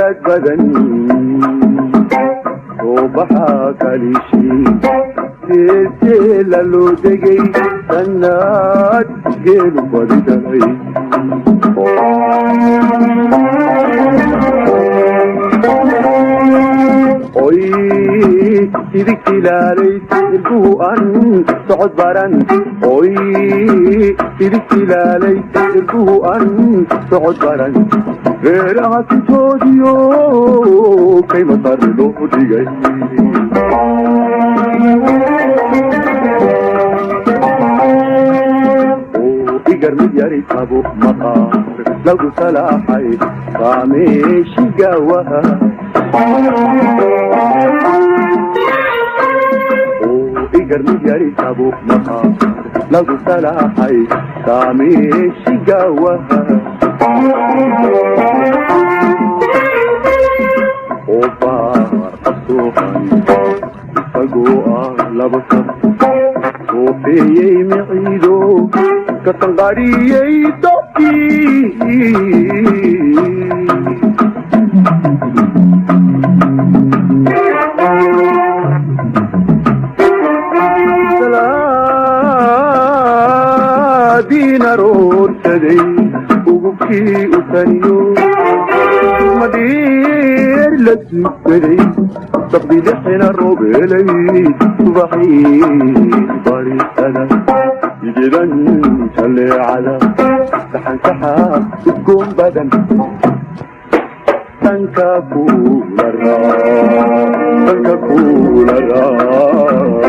أولاد بدن وبحاك لشي تيل اللو دقي سنات قيلو بدني oy sidik ilaalaysa ilbuhan socod baran oy sidik ilaalaysa ilbuhan socod baran beeraha sintoodiyo kayma sar loo dhigay igar mid yari tabo maqaar lagu salaaxay saameeshi gawaha igar mid yari tabo maqaar lagu salaaxay saameeshi gawaha obaar asuuqan isagoo ah laba sab soofeeyey miciido ka tanqariyey dobkii diina roorsaday ugubkii u taniyo madheer la tukaday sabdilixina roobelay subaxii barisada ididan jaleecada saxansaxa udgoon badan tanka kuula raa